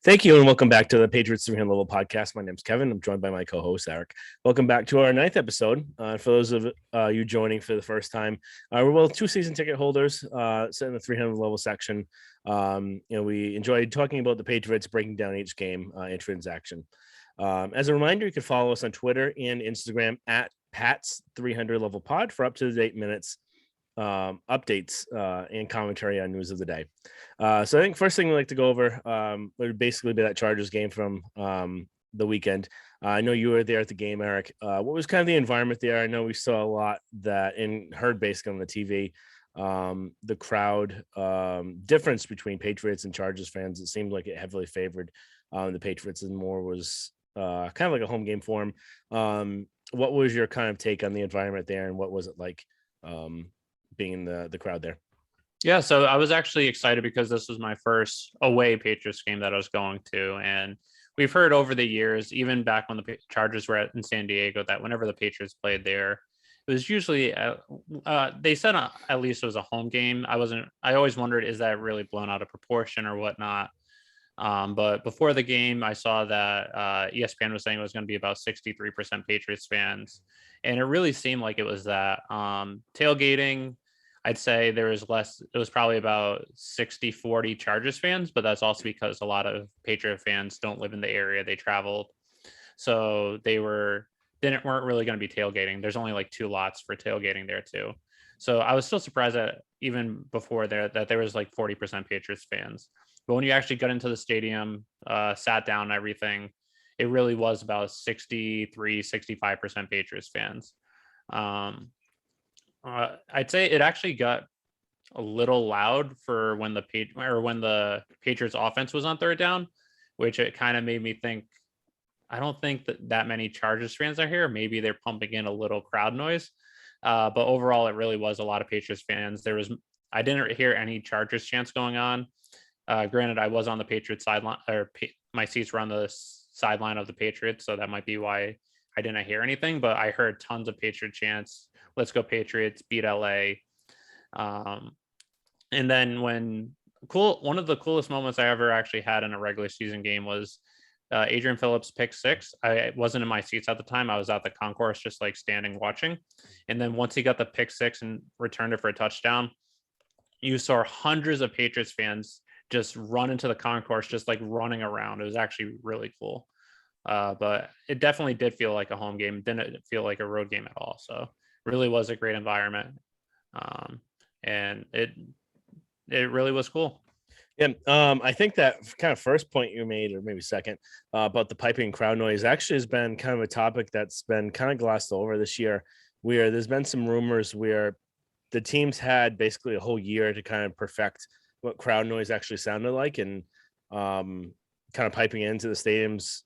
Thank you, and welcome back to the Patriots 300 Level Podcast. My name's Kevin. I'm joined by my co-host, Eric. Welcome back to our ninth episode. For those of you joining for the first time, we're both two season ticket holders sitting in the 300 level section. We enjoyed talking about the Patriots, breaking down each game and transaction. As a reminder, you can follow us on Twitter and Instagram at Pat's 300 Level Pod for up-to-date minutes, updates, and commentary on news of the day. So I think first thing we'd like to go over would basically be that Chargers game from the weekend. I know you were there at the game, Eric. What was kind of the environment there? I know we saw a lot that and heard basically on the TV. The crowd difference between Patriots and Chargers fans, it seemed like it heavily favored the Patriots, and more was kind of like a home game for them. What was your kind of take on the environment there, and what was it like being in the crowd there? Yeah, so I was actually excited because this was my first away Patriots game that I was going to. And we've heard over the years, even back when the Chargers were in San Diego, that whenever the Patriots played there, it was usually, they said at least it was a home game. I always wondered, is that really blown out of proportion or whatnot? But before the game, I saw that ESPN was saying it was going to be about 63% Patriots fans. And it really seemed like it was that. Tailgating, I'd say there was less. It was probably about 60-40 Chargers fans, but that's also because a lot of Patriot fans don't live in the area. They traveled. So they weren't really going to be tailgating. There's only like two lots for tailgating there too. So I was still surprised that even before there was like 40% Patriots fans. But when you actually got into the stadium, sat down and everything, it really was about 65% Patriots fans. I'd say it actually got a little loud for when the Patriots offense was on third down, which it kind of made me think, I don't think that many Chargers fans are here. Maybe they're pumping in a little crowd noise. But overall, it really was a lot of Patriots fans. I didn't hear any Chargers chants going on. Granted, I was on the Patriots sideline, or my seats were on the sideline of the Patriots, so that might be why I didn't hear anything. But I heard tons of Patriot chants. Let's go Patriots, beat LA. And then one of the coolest moments I ever actually had in a regular season game was Adrian Phillips pick six. I wasn't in my seats at the time. I was at the concourse, just like standing watching. And then once he got the pick six and returned it for a touchdown, you saw hundreds of Patriots fans just run into the concourse, just like running around. It was actually really cool. But it definitely did feel like a home game. It didn't feel like a road game at all. So really was a great environment. And it really was cool. Yeah, I think that kind of first point you made, or maybe second, about the piping crowd noise actually has been kind of a topic that's been kind of glossed over this year, where there's been some rumors where the teams had basically a whole year to kind of perfect what crowd noise actually sounded like, and kind of piping into the stadiums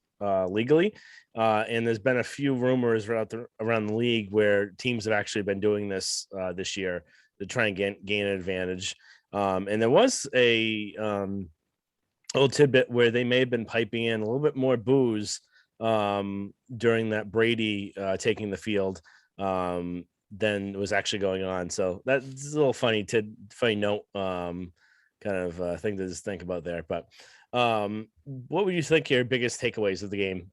legally. And there's been a few rumors around the league where teams have actually been doing this this year to try and gain an advantage. And there was a little tidbit where they may have been piping in a little bit more booze during that Brady taking the field than was actually going on. So that's a little funny note, kind of thing to just think about there. But what would you think your biggest takeaways of the game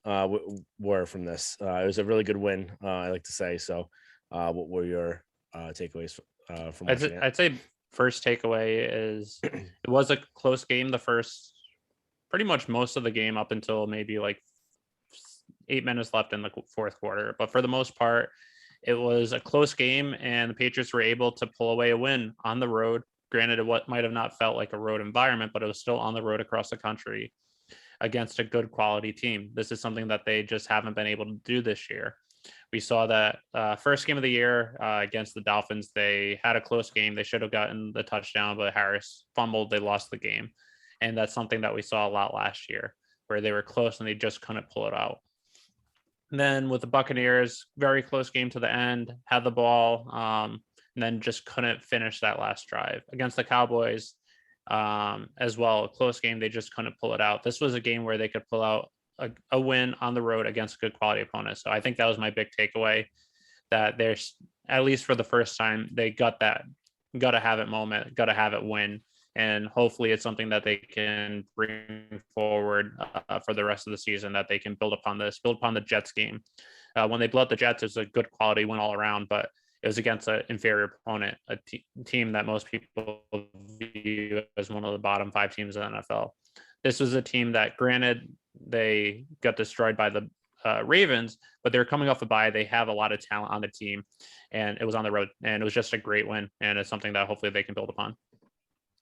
were from this? It was a really good win, I like to say. So what were your takeaways from watching it? I'd say first takeaway is it was a close game. Pretty much most of the game up until maybe like 8 minutes left in the fourth quarter. But for the most part, it was a close game, and the Patriots were able to pull away a win on the road. Granted, what might have not felt like a road environment, but it was still on the road across the country against a good quality team. This is something that they just haven't been able to do this year. We saw that first game of the year against the Dolphins. They had a close game. They should have gotten the touchdown, but Harris fumbled. They lost the game. And that's something that we saw a lot last year, where they were close and they just couldn't pull it out. And then with the Buccaneers, very close game to the end, had the ball, and then just couldn't finish that last drive. Against the Cowboys as well, a close game, they just couldn't pull it out. This was a game where they could pull out a win on the road against a good quality opponent. So I think that was my big takeaway, that there's, at least for the first time, they got that, got to have it moment, got to have it win and hopefully it's something that they can bring forward for the rest of the season, that they can build upon the Jets game. When they blew out the Jets, it was a good quality win all around, but it was against an inferior opponent, a team that most people view as one of the bottom 5 teams in the NFL. This was a team that, granted, they got destroyed by the Ravens, but they're coming off a bye. They have a lot of talent on the team, and it was on the road, and it was just a great win, and it's something that hopefully they can build upon.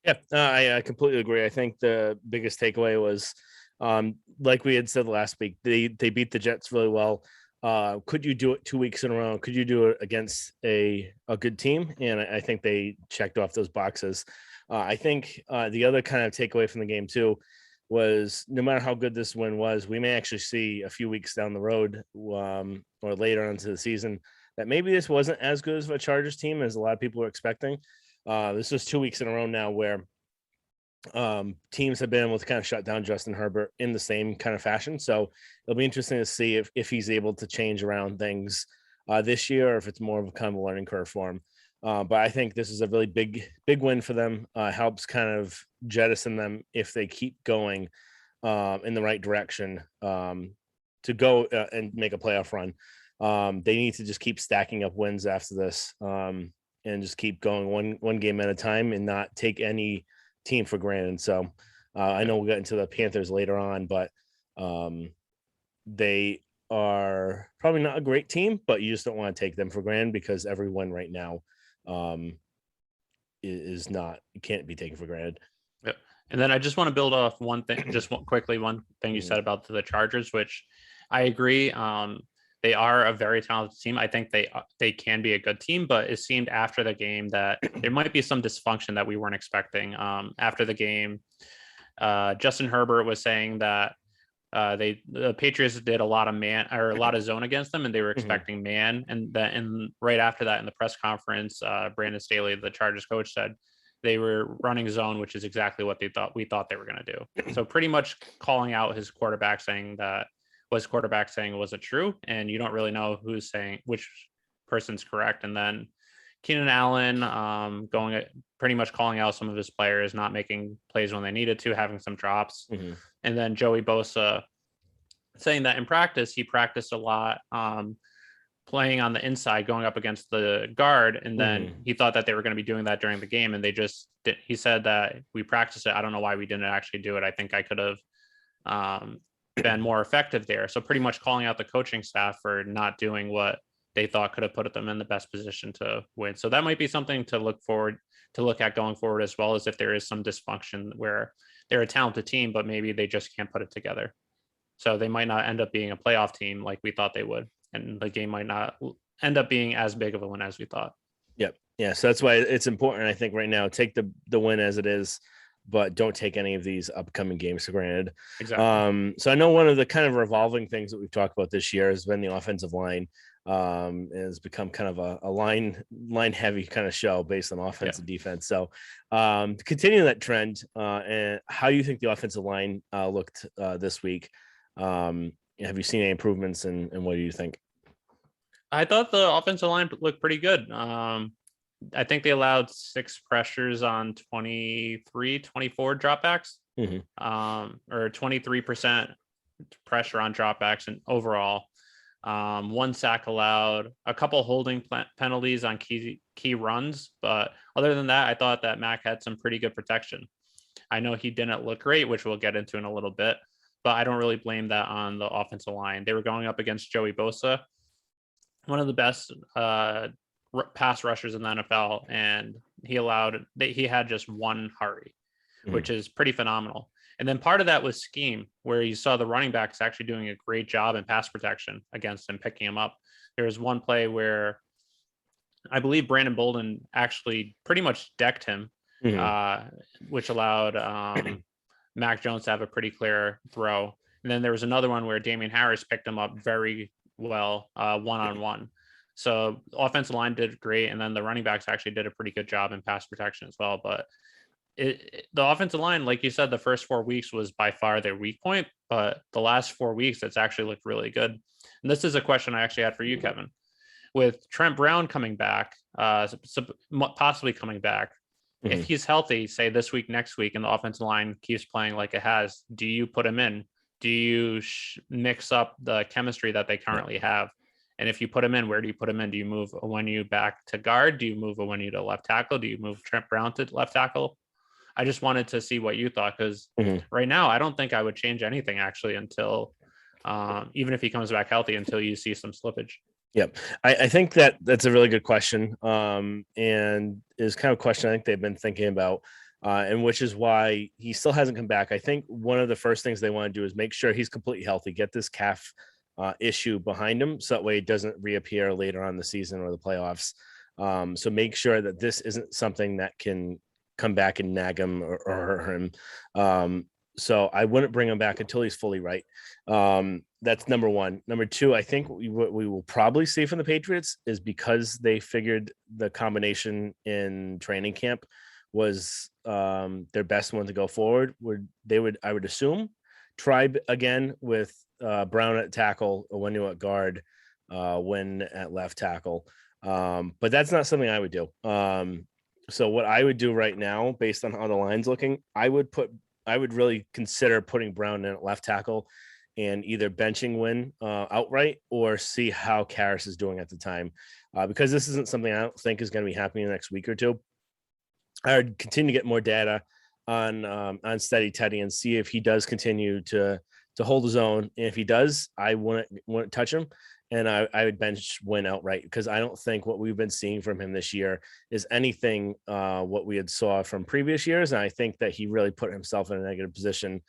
Yeah, I completely agree. I think the biggest takeaway was, like we had said last week, they beat the Jets really well. Could you do it 2 weeks in a row? Could you do it against a good team? And I think they checked off those boxes. I think the other kind of takeaway from the game too was, no matter how good this win was, we may actually see a few weeks down the road or later into the season that maybe this wasn't as good as a Chargers team as a lot of people were expecting. This is 2 weeks in a row now where teams have been able to kind of shut down Justin Herbert in the same kind of fashion. So it'll be interesting to see if he's able to change around things this year, or if it's more of a kind of a learning curve for him. But I think this is a really big win for them. Helps kind of jettison them if they keep going in the right direction to go and make a playoff run. They need to just keep stacking up wins after this and just keep going one game at a time and not take any team for granted. So I know we'll get into the Panthers later on, but they are probably not a great team, but you just don't want to take them for granted, because every win right now is not, it can't be taken for granted. Yep. And then I just want to build off one thing, one thing you said about the Chargers, which I agree. They are a very talented team. I think they can be a good team, but it seemed after the game that there might be some dysfunction that we weren't expecting. After the game, Justin Herbert was saying that the Patriots did a lot of zone against them, and they were expecting man. And right after that, in the press conference, Brandon Staley, the Chargers coach, said they were running zone, which is exactly what we thought they were going to do. So pretty much calling out his quarterback, saying that was quarterback saying wasn't true, and you don't really know who's saying which person's correct. And then Keenan Allen pretty much calling out some of his players, not making plays when they needed to, having some drops. And then Joey Bosa saying that in practice, he practiced a lot playing on the inside, going up against the guard, and then he thought that they were going to be doing that during the game, and they just did. He said that we practiced it. I don't know why we didn't actually do it. I think I could have been more effective there. So pretty much calling out the coaching staff for not doing what they thought could have put them in the best position to win. So that might be something to look at going forward, as well as if there is some dysfunction where they're a talented team, but maybe they just can't put it together. So they might not end up being a playoff team like we thought they would, and the game might not end up being as big of a win as we thought. Yep. Yeah. So that's why it's important, I think, right now, take the win as it is, but don't take any of these upcoming games for granted. Exactly. So I know one of the kind of revolving things that we've talked about this year has been the offensive line. It's become kind of a line heavy kind of show based on offense and defense. So to continue that trend, and how do you think the offensive line looked this week? Have you seen any improvements, and what do you think? I thought the offensive line looked pretty good. I think they allowed 6 pressures on 24 dropbacks, or 23% pressure on dropbacks, and overall 1 sack allowed, a couple holding penalties on key runs. But other than that, I thought that Mac had some pretty good protection. I know he didn't look great, which we'll get into in a little bit, but I don't really blame that on the offensive line. They were going up against Joey Bosa, one of the best pass rushers in the NFL, and he had just 1 hurry, which is pretty phenomenal. And then part of that was scheme, where you saw the running backs actually doing a great job in pass protection against him, picking him up. There was one play where I believe Brandon Bolden actually pretty much decked him, which allowed Mac Jones to have a pretty clear throw. And then there was another one where Damian Harris picked him up very well, one-on-one. So the offensive line did great, and then the running backs actually did a pretty good job in pass protection as well. But the offensive line, like you said, the first 4 weeks was by far their weak point, but the last 4 weeks, it's actually looked really good. And this is a question I actually had for you, Kevin. With Trent Brown coming back, possibly coming back, If he's healthy, say this week, next week, and the offensive line keeps playing like it has, do you put him in? Do you mix up the chemistry that they currently have? And if you put him in, where do you put him in? Do you move Onwenu back to guard? Do you move Onwenu to left tackle? Do you move Trent Brown to left tackle? I just wanted to see what you thought, because right now I don't think I would change anything actually until even if he comes back healthy, until you see some slippage. Yep. I think that's a really good question, and is kind of a question I think they've been thinking about, and which is why he still hasn't come back. I think one of the first things they want to do is make sure he's completely healthy, get this calf issue behind him, so that way it doesn't reappear later on in the season or the playoffs. So make sure that this isn't something that can come back and nag him or hurt him. So I wouldn't bring him back until he's fully right. That's number one. Number two, I think what we will probably see from the Patriots is, because they figured the combination in training camp was their best one to go forward, I would assume, try again with Brown at tackle, Onwenu at guard, Wynn at left tackle. But that's not something I would do. So what I would do right now, based on how the line's looking, I would really consider putting Brown in at left tackle and either benching Wynn outright, or see how Karras is doing at the time, because this isn't something I don't think is going to be happening in the next week or two. I would continue to get more data on Steady Teddy and see if he does continue to hold his own. And if he does, I wouldn't touch him. And I would bench Wynn outright, because I don't think what we've been seeing from him this year is anything what we had saw from previous years. And I think that he really put himself in a negative position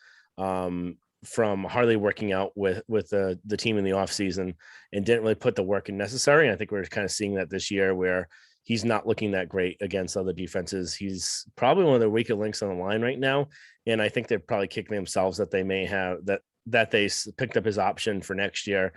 from hardly working out with the team in the offseason, and didn't really put the work in necessary. And I think we're kind of seeing that this year, where he's not looking that great against other defenses. He's probably one of the weaker links on the line right now. And I think they're probably kicking themselves that they may have that they picked up his option for next year,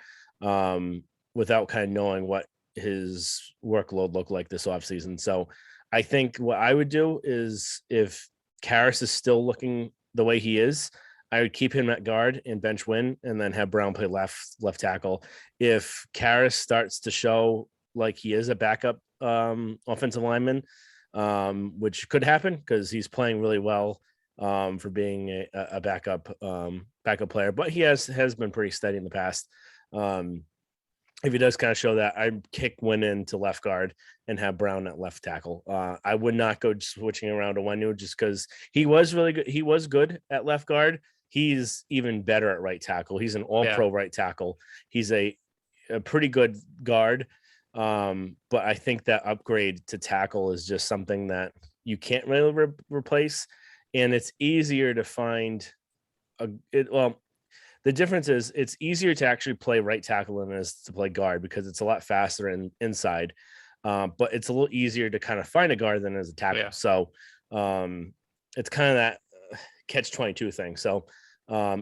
without kind of knowing what his workload looked like this offseason. So I think what I would do is, if Karras is still looking the way he is, I would keep him at guard and bench Wynn, and then have Brown play left tackle. If Karras starts to show like he is a backup offensive lineman, which could happen because he's playing really well for being a backup player, but he has been pretty steady in the past. If he does kind of show that, I'd kick Wynn into left guard and have Brown at left tackle. I would not go switching around to Onwenu, just because he was really good. He was good at left guard. He's even better at right tackle. He's an all-pro right tackle. He's a pretty good guard. But I think that upgrade to tackle is just something that you can't really replace. And it's easier to find the difference is it's easier to actually play right tackle than it is to play guard, because it's a lot faster and inside. But it's a little easier to kind of find a guard than as a tackle. Yeah. So it's kind of that catch-22 thing. So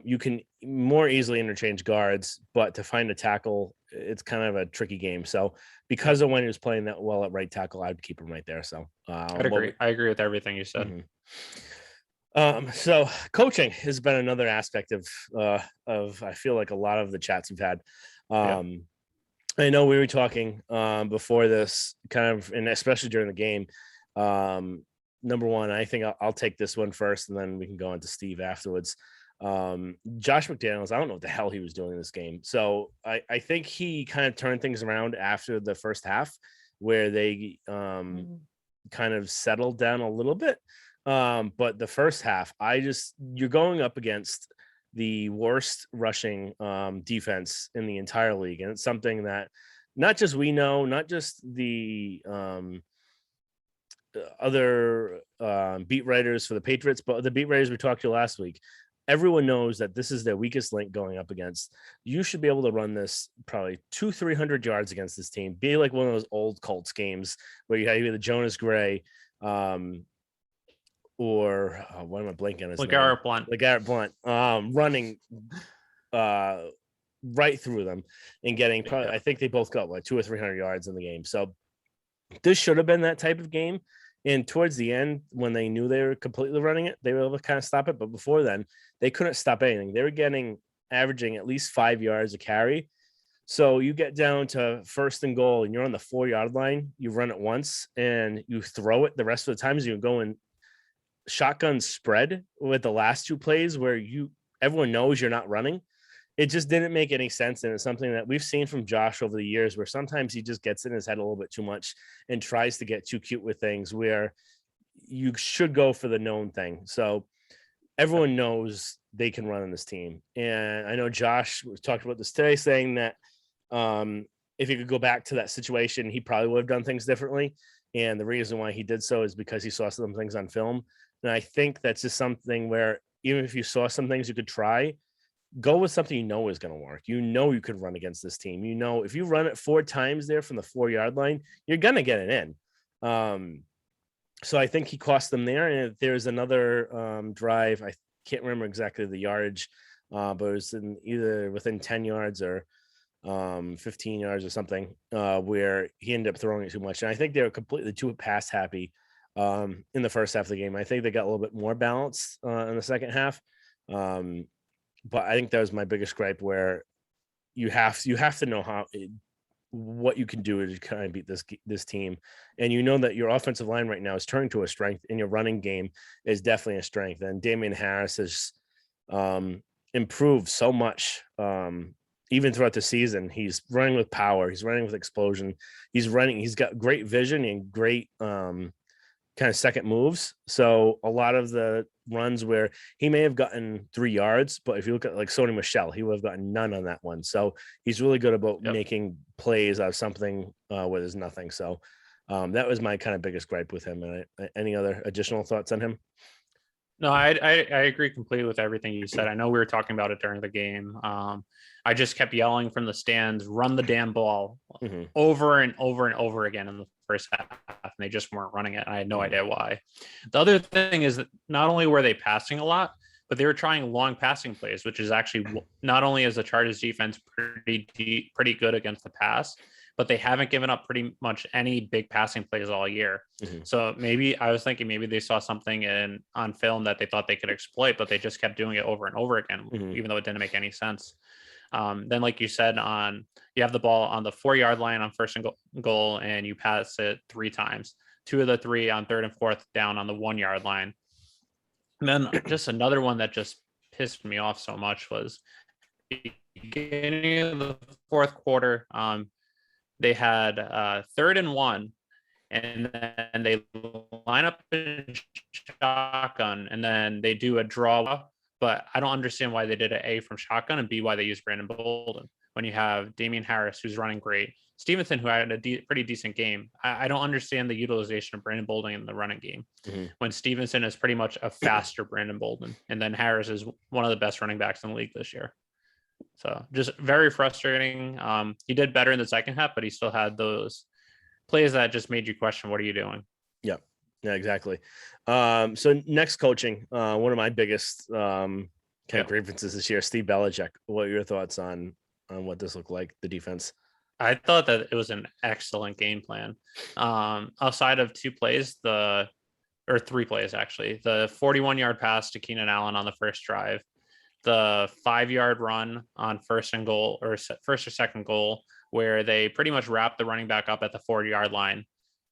you can more easily interchange guards, but to find a tackle, it's kind of a tricky game. So because of when he was playing that well at right tackle, I'd keep him right there. So I'd agree. I agree with everything you said. So coaching has been another aspect of I feel like a lot of the chats we've had. I know we were talking before this kind of, and especially during the game. Number one, I think I'll take this one first, and then we can go into Steve afterwards. Josh McDaniels, I don't know what the hell he was doing in this game. So I think he kind of turned things around after the first half, where they kind of settled down a little bit. But the first half, you're going up against the worst rushing defense in the entire league. And it's something that not just we know, not just the other beat writers for the Patriots, but the beat writers we talked to last week. Everyone knows that this is their weakest link going up against. You should be able to run this probably 200-300 yards against this team. Be like one of those old Colts games where you have either Jonas Gray, or what am I blanking on his name? LeGarrette Blount, running right through them and getting probably, I think they both got like 200 or 300 yards in the game. So this should have been that type of game. And towards the end, when they knew they were completely running it, they were able to kind of stop it. But before then, they couldn't stop anything. They were averaging at least 5 yards a carry. So you get down to first and goal and you're on the 4-yard line, you run it once and you throw it the rest of the times, you go in shotgun spread with the last two plays where everyone knows you're not running. It just didn't make any sense. And it's something that we've seen from Josh over the years where sometimes he just gets in his head a little bit too much and tries to get too cute with things where you should go for the known thing. So everyone knows they can run on this team. And I know Josh talked about this today, saying that if he could go back to that situation, he probably would have done things differently. And the reason why he did so is because he saw some things on film. And I think that's just something where even if you saw some things you could try, go with something you know is going to work. You know you could run against this team. You know if you run it 4 times there from the 4-yard line, you're going to get it in. So I think he cost them there. And if there's another drive, I can't remember exactly the yardage, but it was either within 10 yards or 15 yards or something, where he ended up throwing it too much. And I think they were completely too pass happy in the first half of the game. I think they got a little bit more balance in the second half. But I think that was my biggest gripe, where you have to know what you can do to kind of beat this team. And you know that your offensive line right now is turning to a strength, and your running game is definitely a strength. And Damian Harris has improved so much. Even throughout the season, he's running with power. He's running with explosion. He's got great vision and great kind of second moves. So a lot of the runs where he may have gotten 3 yards, but if you look at like Sony Michel, he would have gotten none on that one. So he's really good about making plays out of something where there's nothing. So that was my kind of biggest gripe with him. And any other additional thoughts on him? No, I agree completely with everything you said. I know we were talking about it during the game. I just kept yelling from the stands, run the damn ball over and over and over again in the first half, and they just weren't running it. I had no idea why. The other thing is that not only were they passing a lot, but they were trying long passing plays, which is actually not only is the Chargers defense pretty good against the pass, but they haven't given up pretty much any big passing plays all year. So maybe I was thinking maybe they saw something on film that they thought they could exploit, but they just kept doing it over and over again, even though it didn't make any sense. Then, like you said, you have the ball on the 4-yard line on first and goal, and you pass it 3 times. 2 of the 3 on 3rd and 4th down on the 1-yard line. And then just another one that just pissed me off so much was beginning of the 4th quarter. They had 3rd and 1, and then they line up in shotgun, and then they do a draw. But I don't understand why they did an A from shotgun, and B, why they used Brandon Bolden when you have Damian Harris, who's running great, Stevenson, who had a pretty decent game. I don't understand the utilization of Brandon Bolden in the running game when Stevenson is pretty much a faster Brandon Bolden, and then Harris is one of the best running backs in the league this year. So just very frustrating. He did better in the second half, but he still had those plays that just made you question, what are you doing? Yeah, exactly. So next coaching, one of my biggest kind of grievances this year, Steve Belichick. What are your thoughts on what this looked like, the defense? I thought that it was an excellent game plan. Outside of 2 plays, or 3 plays actually, the 41-yard pass to Keenan Allen on the first drive, the 5-yard run on first or second goal, where they pretty much wrapped the running back up at the 40-yard line,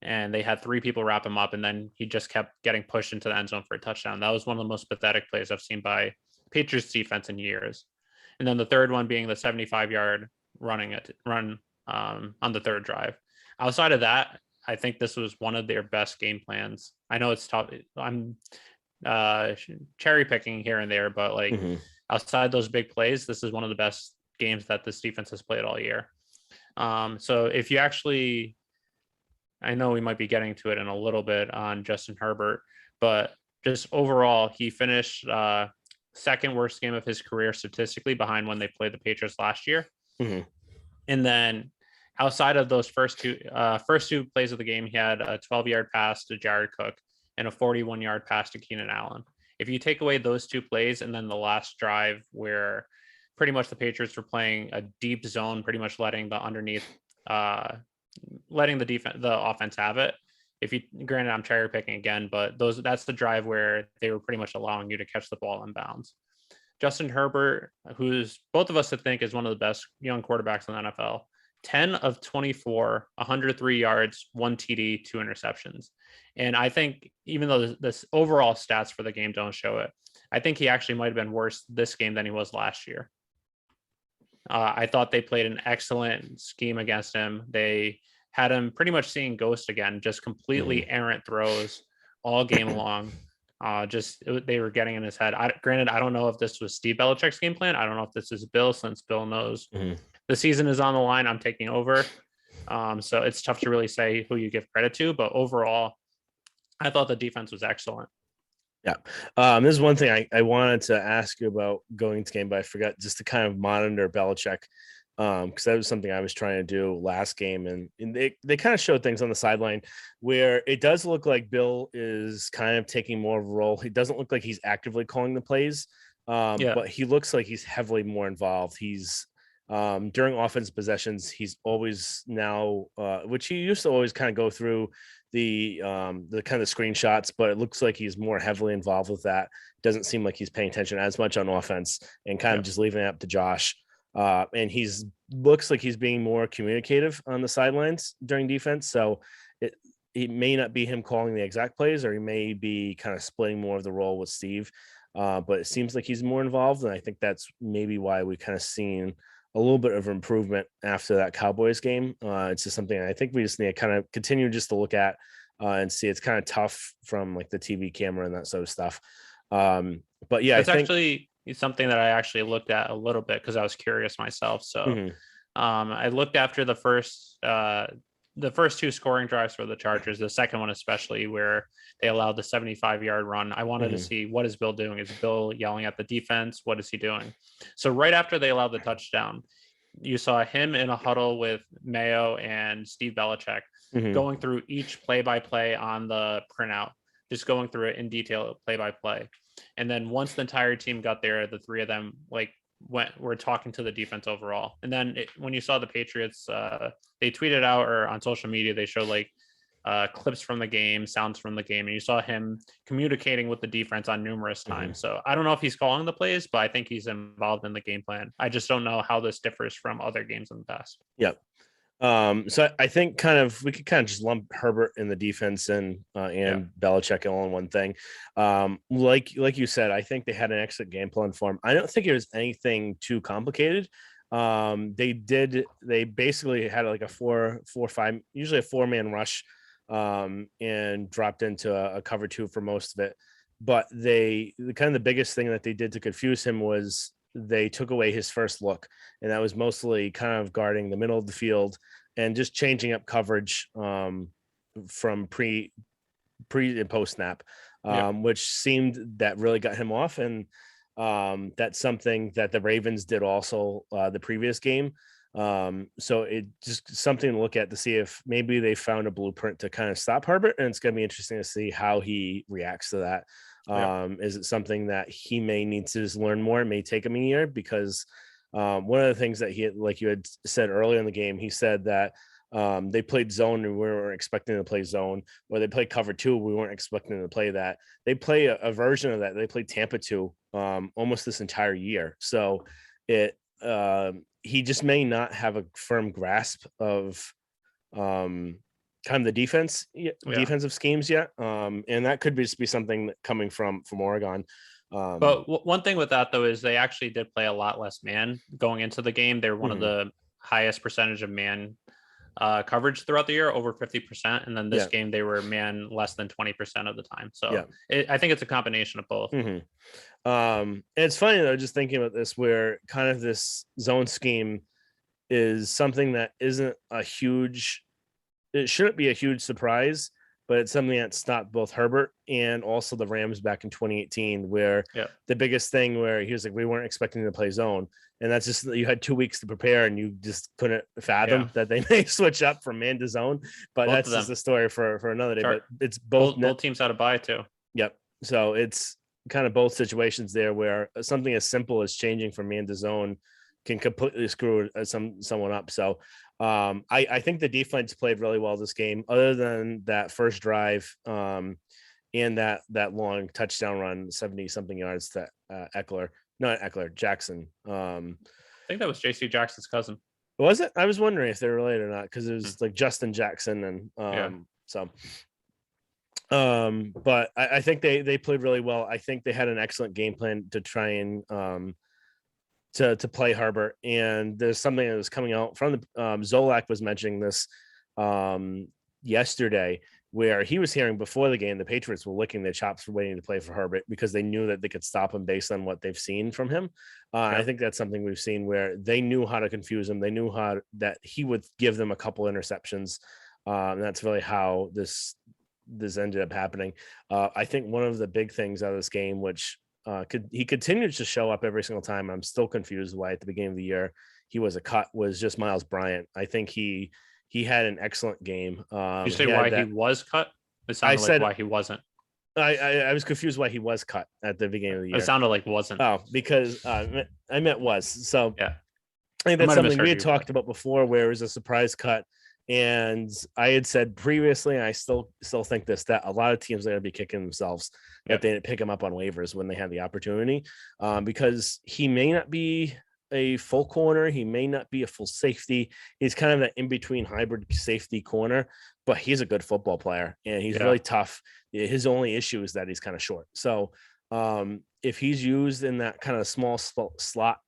and they had 3 people wrap him up, and then he just kept getting pushed into the end zone for a touchdown. That was one of the most pathetic plays I've seen by Patriots defense in years. And then the third one being the 75-yard run on the 3rd drive. Outside of that, I think this was one of their best game plans. I know it's tough. I'm cherry picking here and there, but like outside those big plays, this is one of the best games that this defense has played all year. So if you actually, I know we might be getting to it in a little bit on Justin Herbert, but just overall, he finished 2nd worst game of his career statistically, behind when they played the Patriots last year. And then outside of those first two plays of the game, he had a 12-yard pass to Jared Cook and a 41-yard pass to Keenan Allen. If you take away those 2 plays and then the last drive where pretty much the Patriots were playing a deep zone, pretty much letting the offense have it. Granted, I'm cherry picking again, but that's the drive where they were pretty much allowing you to catch the ball in bounds. Justin Herbert, who's both of us think is one of the best young quarterbacks in the NFL, 10 of 24, 103 yards, 1 TD, 2 interceptions. And I think even though this overall stats for the game don't show it, I think he actually might have been worse this game than he was last year. I thought they played an excellent scheme against him. They had him pretty much seeing ghost again, just completely errant throws all game long. They were getting in his head. Granted, I don't know if this was Steve Belichick's game plan. I don't know if this is Bill, since Bill knows the season is on the line. I'm taking over. So it's tough to really say who you give credit to, but overall, I thought the defense was excellent. Yeah. This is one thing I wanted to ask you about going into game, but I forgot, just to kind of monitor Belichick. Because that was something I was trying to do last game, and they kind of showed things on the sideline where it does look like Bill is kind of taking more of a role. He doesn't look like he's actively calling the plays, but he looks like he's heavily more involved. He's during offense possessions, he's always now, which he used to always kind of go through the kind of screenshots, but it looks like he's more heavily involved with that. Doesn't seem like he's paying attention as much on offense, and kind of just leaving it up to Josh. And looks like he's being more communicative on the sidelines during defense. So it may not be him calling the exact plays, or he may be kind of splitting more of the role with Steve. But it seems like he's more involved, and I think that's maybe why we kind of seen a little bit of improvement after that Cowboys game. It's just something I think we just need to kind of continue just to look at and see. It's kind of tough from like the TV camera and that sort of stuff. But yeah, it's actually something that I actually looked at a little bit because I was curious myself. So I looked after the first two scoring drives for the Chargers, the second one especially, where they allowed the 75-yard run. I wanted to see, what is Bill doing? Is Bill yelling at the defense? What is he doing? So right after they allowed the touchdown, you saw him in a huddle with Mayo and Steve Belichick going through each play-by-play on the printout, just going through it in detail, play-by-play. And then once the entire team got there, the three of them were talking to the defense overall. And then when you saw the Patriots, they tweeted out, or on social media, they showed clips from the game, sounds from the game, and you saw him communicating with the defense on numerous times. So I don't know if he's calling the plays, but I think he's involved in the game plan. I just don't know how this differs from other games in the past. Yep. So I think we could kind of just lump Herbert in the defense and Belichick all in one thing. Like you said, I think they had an excellent game plan for him. I don't think it was anything too complicated. They basically had like a 4-5, usually a 4-man rush, and dropped into a cover 2 for most of it. But the biggest thing that they did to confuse him was they took away his first look, and that was mostly kind of guarding the middle of the field and just changing up coverage from pre and post snap, which seemed that really got him off. And that's something that the Ravens did also the previous game. So it just something to look at to see if maybe they found a blueprint to kind of stop Herbert, and it's going to be interesting to see how he reacts to that. Is it something that he may need to just learn more? It may take him a year, because one of the things that he, like you had said earlier in the game, he said that they played zone and we weren't expecting to play zone, or they played cover 2. We weren't expecting to play that. They play a version of that. They played Tampa 2 almost this entire year. So he just may not have a firm grasp of kind of the defensive schemes yet. And that could just be something coming from Oregon. But one thing with that, though, is they actually did play a lot less man going into the game. They were one of the highest percentage of man coverage throughout the year, over 50%. And then this game, they were man less than 20% of the time. So I think it's a combination of both. And it's funny, though, just thinking about this, where kind of this zone scheme is something that it shouldn't be a huge surprise, but it's something that stopped both Herbert and also the Rams back in 2018, where the biggest thing where he was like, we weren't expecting to play zone. And that's just, you had 2 weeks to prepare, and you just couldn't fathom that they may switch up from man to zone. But that's just a story for another day. But it's both teams had a bye too. Yep. So it's kind of both situations there, where something as simple as changing from man to zone can completely screw someone up. So I think the defense played really well this game, other than that first drive and that long touchdown run, 70-something yards to Jackson. I think that was JC Jackson's cousin. Was it? I was wondering if they're related or not because it Hmm. was like Justin Jackson and Yeah. so but I think they played really well. I think they had an excellent game plan to try and to play Herbert. And there's something that was coming out from the Zolak was mentioning this yesterday, where he was hearing before the game the Patriots were licking their chops for waiting to play for Herbert because they knew that they could stop him based on what they've seen from him. I Yep. think that's something we've seen where they knew how to confuse him. They knew how that he would give them a couple interceptions. And that's really how this ended up happening. I think one of the big things out of this game, which he continues to show up every single time. I'm still confused why at the beginning of the year he was a cut, was just Miles Bryant. I think he had an excellent game. You say He had why he that. was cut? It I sounded like said why he wasn't. I was confused why he was cut at the beginning of the It year. sounded like wasn't. Oh, because I meant was. So Yeah. I think I that's might have something we misheard had you. talked about before, where it was a surprise cut. And I had said previously, and I still think this, that a lot of teams are going to be kicking themselves that Yep. they didn't pick him up on waivers when they had the opportunity, because he may not be a full corner, he may not be a full safety. He's kind of an in between hybrid safety corner, but he's a good football player and he's Yeah. really tough. His only issue is that he's kind of short. So if he's used in that kind of small slot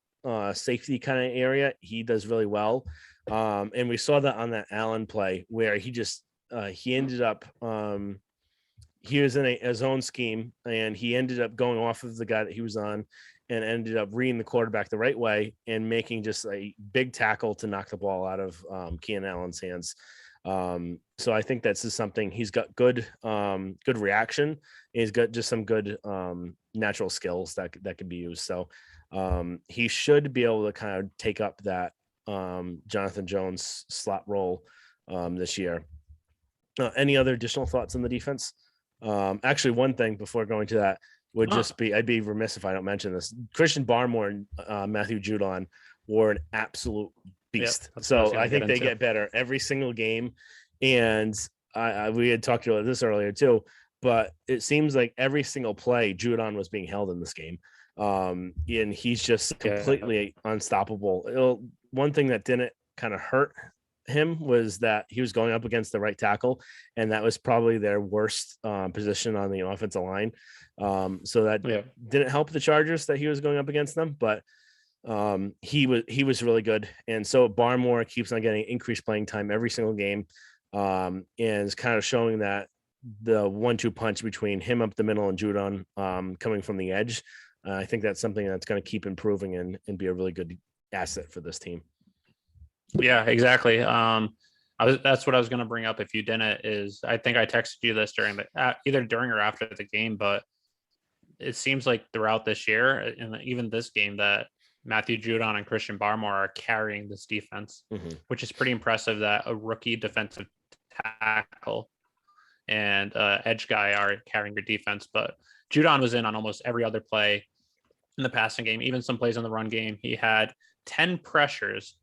safety kind of area, he does really well. And we saw that on that Allen play where he ended up he was in a zone scheme and he ended up going off of the guy that he was on and ended up reading the quarterback the right way and making just a big tackle to knock the ball out of Keenan Allen's hands. So I think that's just something he's got good reaction. He's got just some good natural skills that could be used. So he should be able to kind of take up that Jonathan Jones slot role this year. Any other additional thoughts on the defense? Actually, one thing before going to that would just be I'd be remiss if I don't mention this. Christian Barmore and Matthew Judon were an absolute beast. Yep, So I think they get better every single game. And we had talked about this earlier too, but it seems like every single play Judon was being held in this game. And he's just completely unstoppable. One thing that didn't kind of hurt him was that he was going up against the right tackle, and that was probably their worst position on the offensive line. So that didn't help the Chargers that he was going up against them, but he was really good. And so Barmore keeps on getting increased playing time every single game, and is kind of showing that the 1-2 punch between him up the middle and Judon coming from the edge. I think that's something that's going to keep improving and be a really good asset for this team. Yeah, exactly. That's what I was going to bring up if you didn't. Is I think I texted you this during either during or after the game, but it seems like throughout this year and even this game that Matthew Judon and Christian Barmore are carrying this defense, which is pretty impressive. That a rookie defensive tackle and edge guy are carrying your defense, but Judon was in on almost every other play in the passing game, even some plays in the run game. He had 10 pressures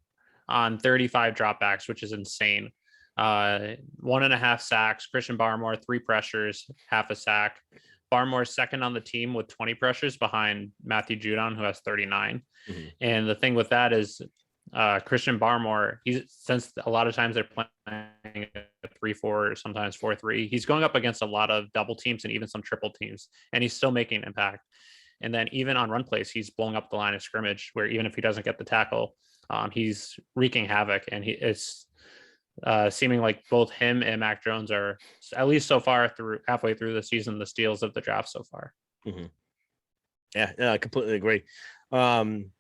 on 35 dropbacks, which is insane. 1.5 sacks. Christian Barmore, 3 pressures, half a sack. Barmore's second on the team with 20 pressures behind Matthew Judon, who has 39. And the thing with that is Christian Barmore, since a lot of times they're playing a 3-4 or sometimes 4-3, he's going up against a lot of double teams and even some triple teams, and he's still making impact. And then even on run plays, he's blowing up the line of scrimmage where even if he doesn't get the tackle, he's wreaking havoc. And it's seeming like both him and Mac Jones are, at least so far through halfway through the season, the steals of the draft so far. Yeah, I completely agree. Kind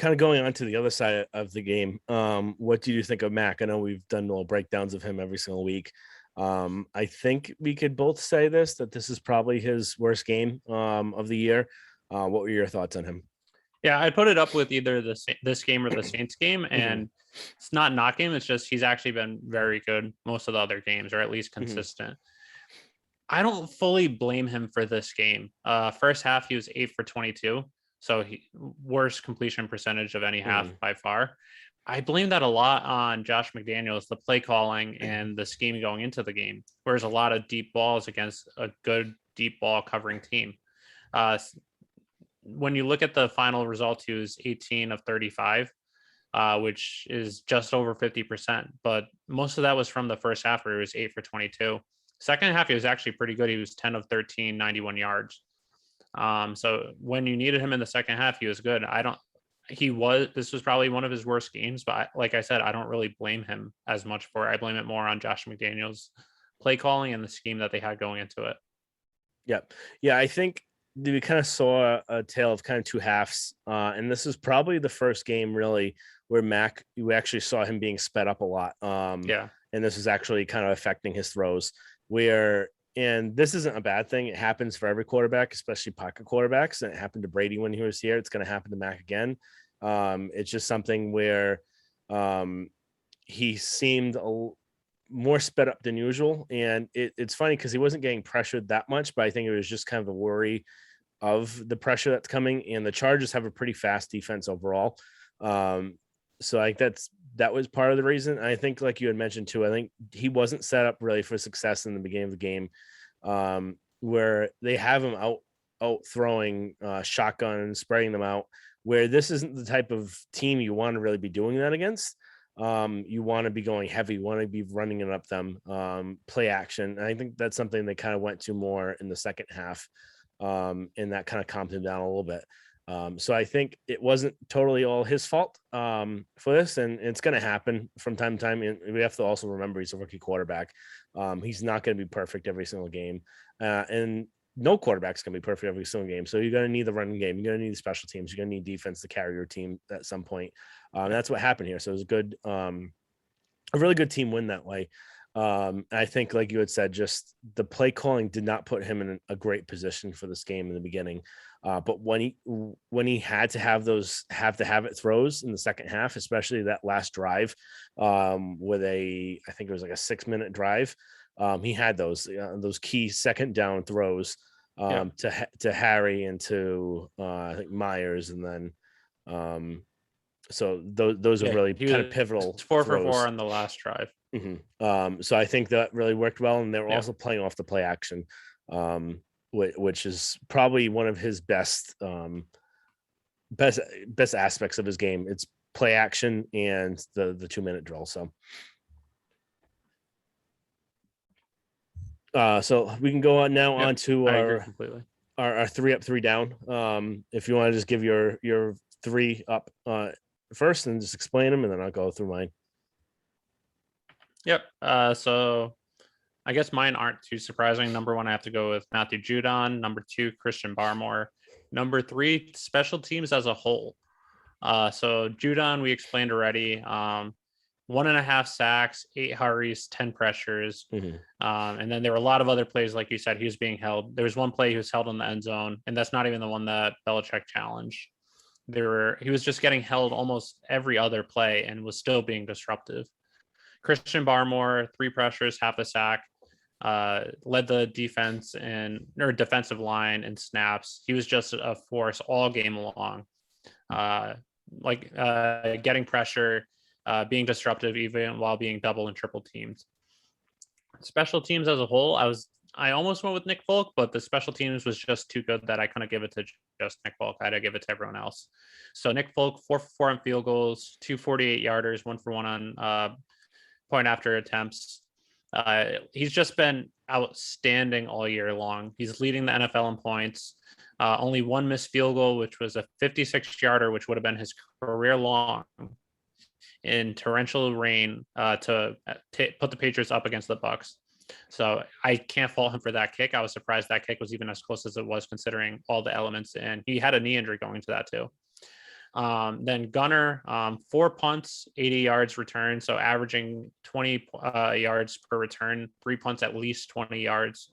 of going on to the other side of the game. What do you think of Mac? I know we've done little breakdowns of him every single week. I think we could both say that this is probably his worst game of the year. What were your thoughts on him? Yeah, I'd put it up with either this game or the Saints game, and it's not knocking him. It's just he's actually been very good most of the other games, or at least consistent. I don't fully blame him for this game. First half, he was 8 for 22, so worst completion percentage of any half by far. I blame that a lot on Josh McDaniels, the play calling and the scheme going into the game, whereas a lot of deep balls against a good deep ball covering team. When you look at the final result, he was 18 of 35. which is just over 50%. But most of that was from the first half where he was 8 for 22. Second half, he was actually pretty good. He was 10 of 13, 91 yards. So when you needed him in the second half, he was good. This was probably one of his worst games, but like I said, I don't really blame him as much for it. I blame it more on Josh McDaniels' play calling and the scheme that they had going into it. Yep. Yeah, I think we kind of saw a tale of kind of two halves. And this is probably the first game really where you actually saw him being sped up a lot. Yeah. And this is actually kind of affecting his throws and this isn't a bad thing. It happens for every quarterback, especially pocket quarterbacks. And it happened to Brady when he was here. It's going to happen to Mac again. It's just something where he seemed more sped up than usual. And it's funny because he wasn't getting pressured that much, but I think it was just kind of the worry of the pressure that's coming. And the Chargers have a pretty fast defense overall. So I think that was part of the reason. I think, like you had mentioned too, I think he wasn't set up really for success in the beginning of the game, where they have him out throwing shotgun and spreading them out, where this isn't the type of team you want to really be doing that against. You want to be going heavy, you want to be running it up them, play action. And I think that's something they kind of went to more in the second half, and that kind of calmed him down a little bit. So I think it wasn't totally all his fault for this, and it's going to happen from time to time. And we have to also remember he's a rookie quarterback. He's not going to be perfect every single game, and no quarterback's going to be perfect every single game. So you're going to need the running game. You're going to need the special teams. You're going to need defense to carry your team at some point. That's what happened here. So it was a really good team win that way. I think, like you had said, just the play calling did not put him in a great position for this game in the beginning. But when he had to have it throws in the second half, especially that last drive, with I think it was like a 6-minute drive, he had those key second down throws to Harry and to I think Myers, and then so those are really kind of pivotal. 4 for 4 on the last drive. Mm-hmm. So I think that really worked well, and they were also playing off the play action, which is probably one of his best aspects of his game. It's play action and the 2-minute drill. So so we can go on now on to our 3 up, 3 down. If you want to just give your 3 up first and just explain them, and then I'll go through mine. Yep. So I guess mine aren't too surprising. Number 1, I have to go with Matthew Judon. Number 2, Christian Barmore. Number 3, special teams as a whole. So Judon, we explained already. 1.5 sacks, 8 hurries, 10 pressures. And then there were a lot of other plays, like you said, he was being held. There was one play he was held in the end zone, and that's not even the one that Belichick challenged. He was just getting held almost every other play and was still being disruptive. Christian Barmore, 3 pressures, half a sack, led the defensive line in snaps. He was just a force all game long, getting pressure, being disruptive even while being double and triple teamed. Special teams as a whole, I almost went with Nick Folk, but the special teams was just too good that I couldn't give it to just Nick Folk. I had to give it to everyone else. So Nick Folk, 4 for 4 on field goals, 2 48-yarders, 1 for 1 on point after attempts. He's just been outstanding all year long. He's leading the NFL in points. Only 1 missed field goal, which was a 56-yarder, which would have been his career long in torrential rain to put the Patriots up against the Bucs. So I can't fault him for that kick. I was surprised that kick was even as close as it was, considering all the elements, and he had a knee injury going to that too. Then Gunner, 4 punts, 80 yards return, so averaging 20 yards per return, 3 punts at least 20 yards.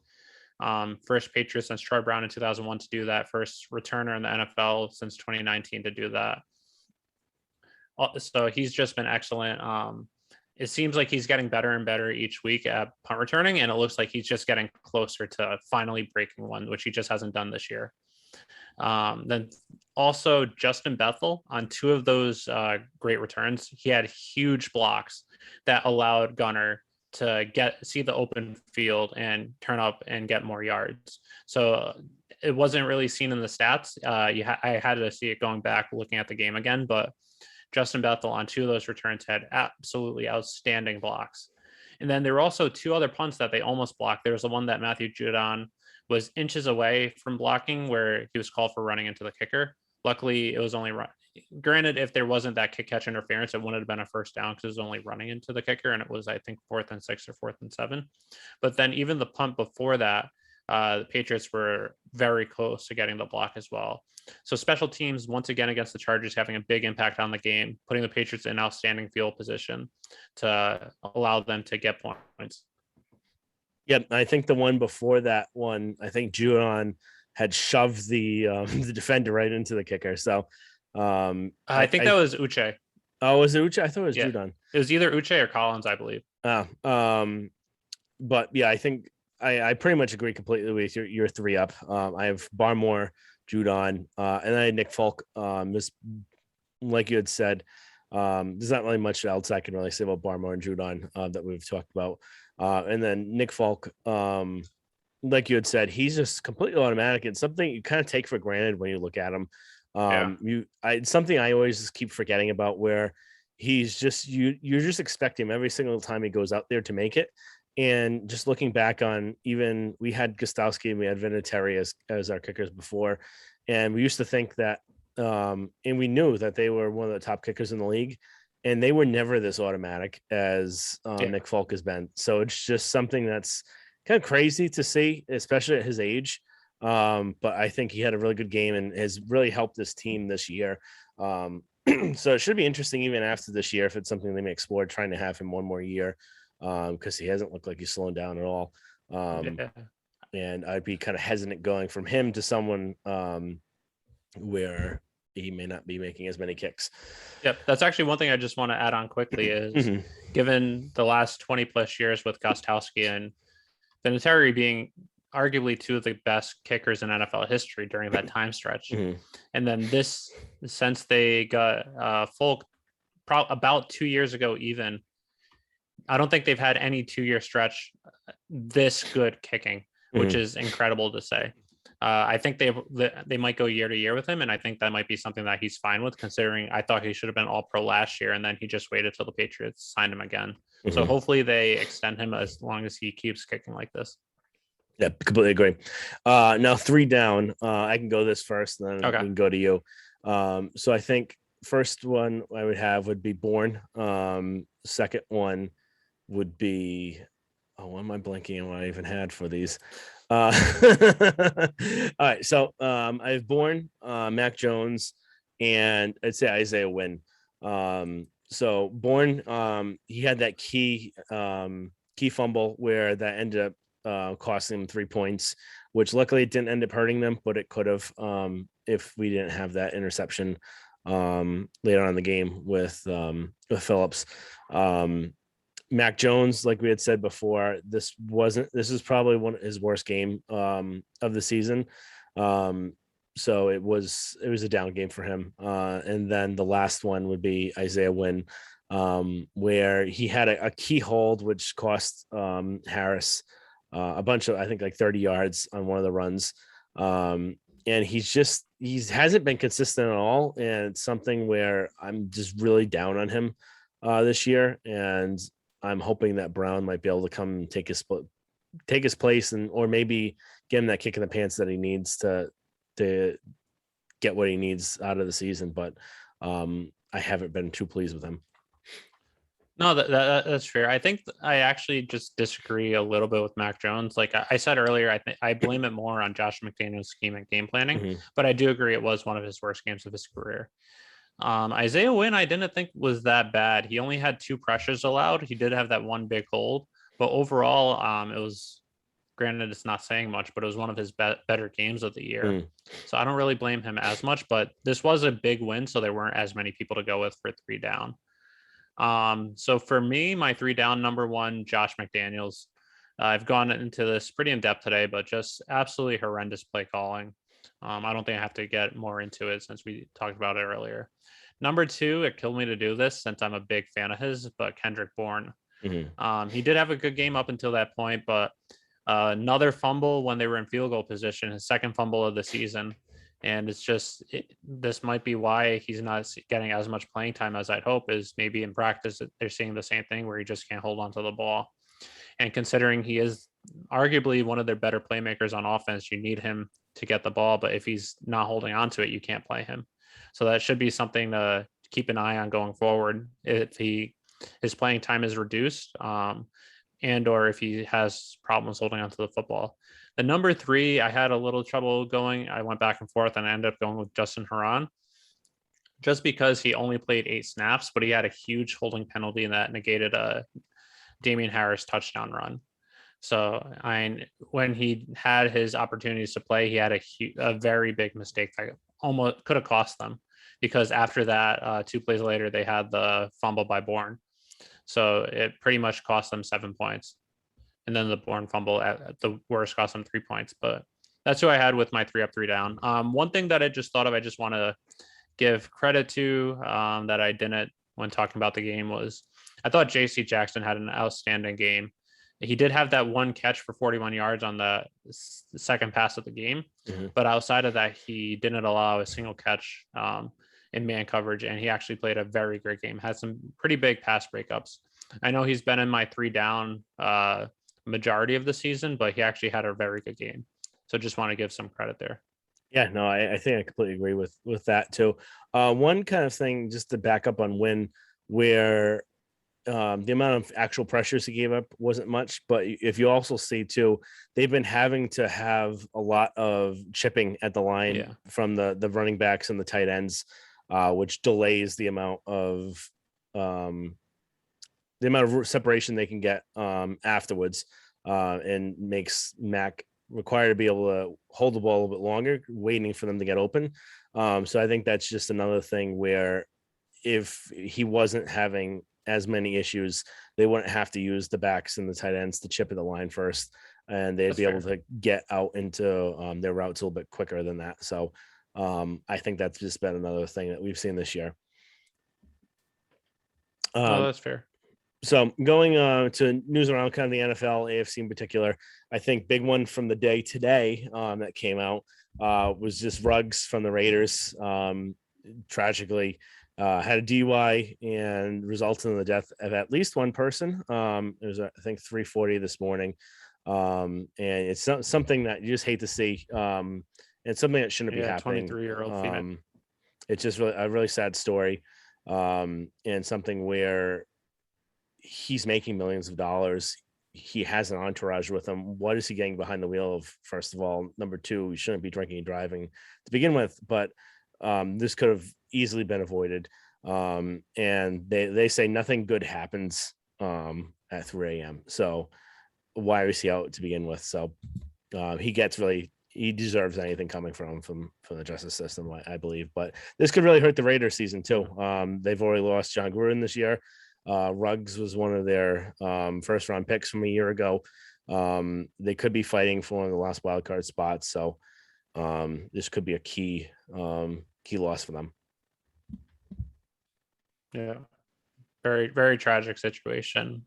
First Patriots since Troy Brown in 2001 to do that, first returner in the NFL since 2019 to do that. So he's just been excellent. It seems like he's getting better and better each week at punt returning, and it looks like he's just getting closer to finally breaking one, which he just hasn't done this year. Then also Justin Bethel on 2 of those great returns. He had huge blocks that allowed Gunner to see the open field and turn up and get more yards. So it wasn't really seen in the stats. I had to see it going back, looking at the game again, but Justin Bethel on 2 of those returns had absolutely outstanding blocks. And then there were also 2 other punts that they almost blocked. There was the one that Matthew Judon was inches away from blocking where he was called for running into the kicker. Luckily, it was only run. Granted, if there wasn't that kick catch interference, it wouldn't have been a first down because it was only running into the kicker, and it was, I think, 4th and 6 or 4th and 7. But then even the punt before that, the Patriots were very close to getting the block as well. So special teams, once again, against the Chargers, having a big impact on the game, putting the Patriots in outstanding field position to allow them to get points. Yep, I think the one before that one, I think Judon had shoved the the defender right into the kicker. So I think that was Uche. Oh, was it Uche? I thought it was Yeah. Judon. It was either Uche or Collins, I believe. But yeah, I think I pretty much agree completely with your 3 up. I have Barmore, Judon, and I had Nick Folk. This, like you had said, there's not really much else I can really say about Barmore and Judon that we've talked about. And then Nick Folk, like you had said, he's just completely automatic. It's something you kind of take for granted when you look at him. It's something I always just keep forgetting about, where he's just you're just expecting him every single time he goes out there to make it. And just looking back on, even we had Gostowski and we had Vinatieri as our kickers before, and we used to think that, and we knew that they were one of the top kickers in the league, and they were never this automatic as Nick Folk has been. So it's just something that's kind of crazy to see, especially at his age. But I think he had a really good game and has really helped this team this year. So it should be interesting even after this year if it's something they may explore, trying to have him one more year, because he hasn't looked like he's slowing down at all. And I'd be kind of hesitant going from him to someone where he may not be making as many kicks. Yep, that's actually one thing I just want to add on quickly is given the last 20 plus years with Gostowski and Vinatieri being arguably 2 of the best kickers in NFL history during that time stretch. And then this, since they got Folk about 2 years ago, even, I don't think they've had any 2-year stretch this good kicking, which is incredible to say. I think they might go year to year with him, and I think that might be something that he's fine with, considering I thought he should have been All-Pro last year, and then he just waited till the Patriots signed him again. So hopefully they extend him as long as he keeps kicking like this. Yeah, completely agree. Now 3 down. I can go this first, and then we can go to you. So I think first one I would have would be Bourne. Second one would be, what am I blanking on what I even had for these? All right, so I have Bourne, Mac Jones, and I'd say Isaiah Wynn. So Bourne, he had that key fumble where that ended up costing them 3 points, which luckily it didn't end up hurting them, but it could have if we didn't have that interception later on in the game with Phillips. Mac Jones, like we had said before, this is probably one of his worst game of the season. So it was a down game for him. And then the last one would be Isaiah Wynn, where he had a key hold which cost Harris a bunch of, I think, like 30 yards on one of the runs. And he hasn't been consistent at all. And it's something where I'm just really down on him this year. And I'm hoping that Brown might be able to come and take his place, or maybe give him that kick in the pants that he needs to get what he needs out of the season. But I haven't been too pleased with him. No, that's fair. I think I actually just disagree a little bit with Mac Jones. Like I said earlier, I blame it more on Josh McDaniels' scheme and game planning, but I do agree it was one of his worst games of his career. Isaiah Wynn, I didn't think was that bad. He only had 2 pressures allowed. He did have that one big hold, but overall, it was, granted, it's not saying much, but it was one of his better games of the year. So I don't really blame him as much, but this was a big win, so there weren't as many people to go with for 3 down. So for me, my 3 down, number 1, Josh McDaniels. I've gone into this pretty in depth today, but just absolutely horrendous play calling. I don't think I have to get more into it since we talked about it earlier. Number 2, it killed me to do this since I'm a big fan of his, but Kendrick Bourne. He did have a good game up until that point, but another fumble when they were in field goal position, his second fumble of the season. And it's just this might be why he's not getting as much playing time as I'd hope. Is maybe in practice they're seeing the same thing where he just can't hold on to the ball. And considering he is arguably one of their better playmakers on offense, you need him to get the ball. But if he's not holding on to it, you can't play him. So that should be something to keep an eye on going forward. If his playing time is reduced, and or if he has problems holding onto the football. The number 3, I had a little trouble going. I went back and forth and I ended up going with Justin Herron, just because he only played 8 snaps, but he had a huge holding penalty and that negated a Damian Harris touchdown run. So when he had his opportunities to play, he had a very big mistake that almost could have cost them, because after that, 2 plays later, they had the fumble by Bourne. So it pretty much cost them 7 points. And then the Bourne fumble at the worst cost them 3 points. But that's who I had with my 3 up, 3 down. One thing that I just thought of, I just want to give credit to that I didn't when talking about the game was I thought JC Jackson had an outstanding game. He did have that one catch for 41 yards on the second pass of the game. Mm-hmm. But outside of that, he didn't allow a single catch in man coverage. And he actually played a very great game, had some pretty big pass breakups. I know he's been in my 3 down majority of the season, but he actually had a very good game. So just want to give some credit there. Yeah, no, I think I completely agree with that too. One kind of thing just to back up on Wynn, where the amount of actual pressures he gave up wasn't much, but if you also see too, they've been having to have a lot of chipping at the line from the running backs and the tight ends, which delays the amount of separation they can get afterwards, and makes Mac required to be able to hold the ball a little bit longer, waiting for them to get open. So I think that's just another thing where if he wasn't having as many issues, they wouldn't have to use the backs and the tight ends to chip at the line first, and they'd be able to get out into their routes a little bit quicker than that. So I think that's just been another thing that we've seen this year. That's fair. So going to news around kind of the NFL, AFC in particular, I think big one from the day today that came out was just Ruggs from the Raiders. Tragically had a DUI and resulted in the death of at least one person. It was, I think, 3:40 this morning. And it's something that you just hate to see. It's something that shouldn't be happening. 23-year-old female. It's just a really sad story, and something where he's making millions of dollars. He has an entourage with him. What is he getting behind the wheel of? First of all, number 2, he shouldn't be drinking and driving to begin with, but this could have easily been avoided. And they say nothing good happens at 3 a.m. So why was he out to begin with? So he deserves anything coming from the justice system, I believe. But this could really hurt the Raiders season too. They've already lost John Gruden this year. Ruggs was one of their first round picks from a year ago. They could be fighting for one of the last wild card spots. So this could be a key loss for them. Yeah, very, very tragic situation.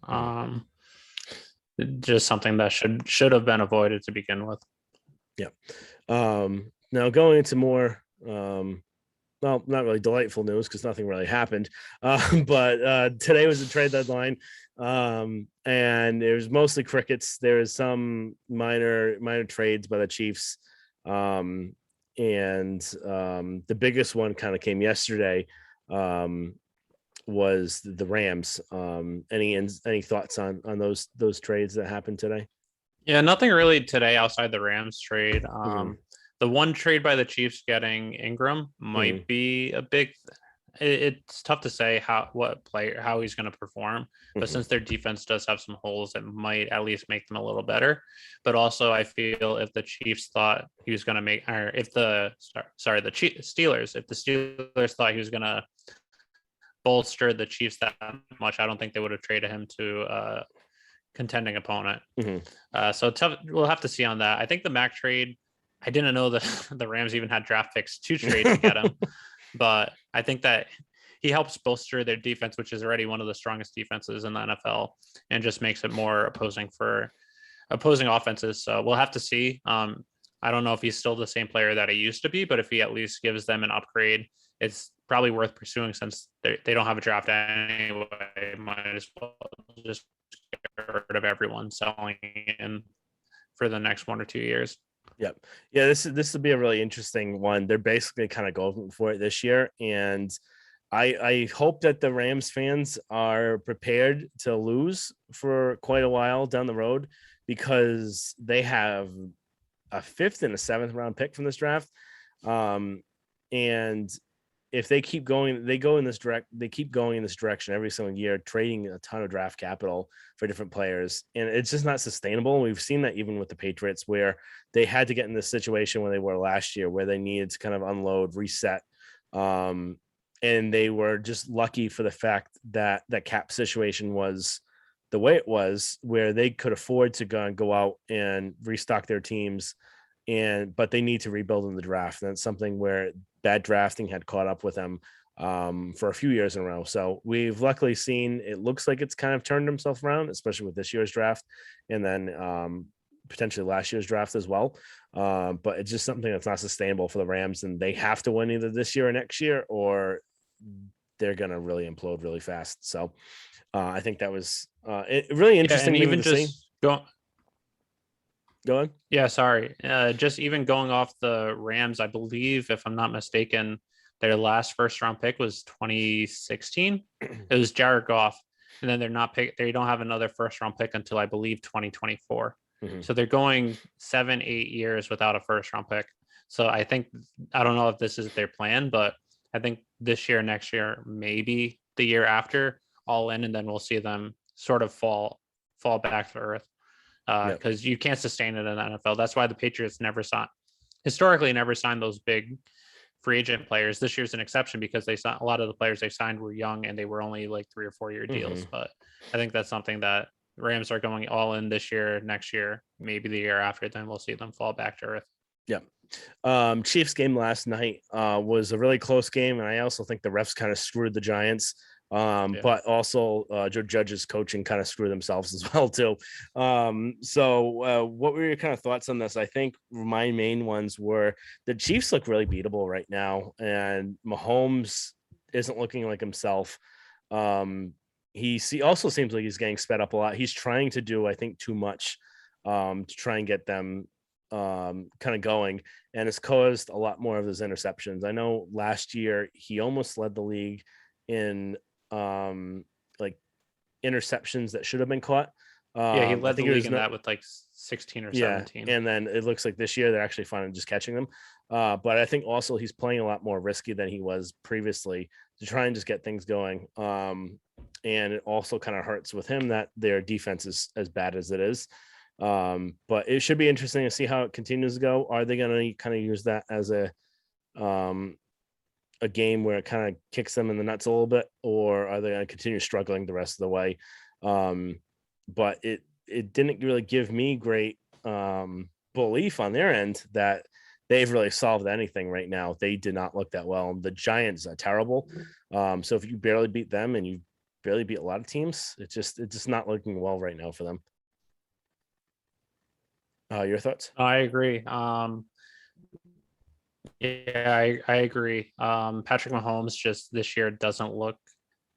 Just something that should have been avoided to begin with. Yeah. Now going into more well, not really delightful news because nothing really happened. But today was the trade deadline, and it was mostly crickets. There was some minor trades by the Chiefs, and the biggest one kind of came yesterday. Was the Rams. Any thoughts on those trades that happened today? Yeah, nothing really today outside the Rams trade. The one trade by the Chiefs getting Ingram might be a big. It's tough to say how he's going to perform, but since their defense does have some holes, it might at least make them a little better. But also, I feel if the Chiefs thought he was going to make, or if the Steelers, if the Steelers thought he was going to bolster the Chiefs that much, I don't think they would have traded him to a contending opponent. So tough. We'll have to see on that. I think the Mac trade. I didn't know that the Rams even had draft picks to trade to get him, but I think that he helps bolster their defense, which is already one of the strongest defenses in the NFL, and just makes it more opposing for opposing offenses. So we'll have to see. I don't know if he's still the same player that he used to be, but if he at least gives them an upgrade, it's probably worth pursuing since they don't have a draft anyway. Might as well just get rid of everyone selling in for the next 1 or 2 years. Yep. Yeah, this would be a really interesting one. They're basically kind of going for it this year, and I hope that the Rams fans are prepared to lose for quite a while down the road because they have a 5th and a 7th round pick from this draft. And if they keep going, they keep going in this direction every single year, trading a ton of draft capital for different players. And it's just not sustainable. We've seen that even with the Patriots, where they had to get in this situation where they were last year, where they needed to kind of unload, reset. And they were just lucky for the fact that that cap situation was the way it was, where they could afford to go out and restock their teams. But they need to rebuild in the draft. And that's something where bad drafting had caught up with them for a few years in a row. So we've luckily seen, it looks like it's kind of turned himself around, especially with this year's draft and then potentially last year's draft as well. But it's just something that's not sustainable for the Rams, and they have to win either this year or next year, or they're going to really implode really fast. So I think that was really interesting. And even just go on. Yeah, sorry. Just even going off the Rams, I believe, if I'm not mistaken, their last first round pick was 2016. It was Jared Goff, and then they don't have another first round pick until I believe 2024. Mm-hmm. So they're going 7-8 years without a first round pick. So I don't know if this is their plan, but I think this year, next year, maybe the year after, all in, and then we'll see them sort of fall back to earth. Because you can't sustain it in the NFL. That's why the Patriots historically never signed those big free agent players. This year's an exception because a lot of the players they signed were young and they were only like 3 or 4 year deals. Mm-hmm. But I think that's something that Rams are going all in this year, next year, maybe the year after. Then we'll see them fall back to earth. Yeah. Chiefs game last night was a really close game, and I also think the refs kind of screwed the Giants. But also Joe Judge's coaching kind of screwed themselves as well too. So what were your kind of thoughts on this? I think my main ones were the Chiefs look really beatable right now, and Mahomes isn't looking like himself. He also seems like he's getting sped up a lot. He's trying to do, I think, too much to try and get them kind of going, and it's caused a lot more of those interceptions. I know last year he almost led the league in like interceptions that should have been caught. He led the league in that with like 16 or 17. And then it looks like this year they're actually finally just catching them. But I think also he's playing a lot more risky than he was previously to try and just get things going. And it also kind of hurts with him that their defense is as bad as it is. But it should be interesting to see how it continues to go. Are they going to kind of use that as a game where it kind of kicks them in the nuts a little bit, or are they going to continue struggling the rest of the way? But it didn't really give me great belief on their end that they've really solved anything right now. They did not look that well. The Giants are terrible. So if you barely beat them and you barely beat a lot of teams, it's just not looking well right now for them. Your thoughts? I agree. Yeah, I agree. Patrick Mahomes just this year doesn't look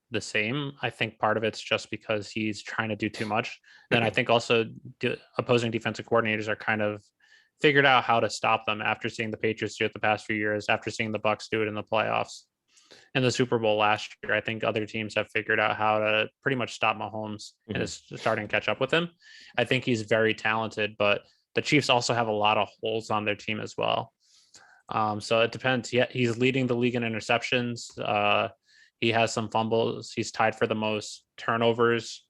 the same. I think part of it's just because he's trying to do too much. Then I think also opposing defensive coordinators are kind of figured out how to stop them after seeing the Patriots do it the past few years, after seeing the Bucs do it in the playoffs and the Super Bowl last year. I think other teams have figured out how to pretty much stop Mahomes and is starting to catch up with him. I think he's very talented, but the Chiefs also have a lot of holes on their team as well. So it depends. He's leading the league in interceptions. He has some fumbles. He's tied for the most turnovers.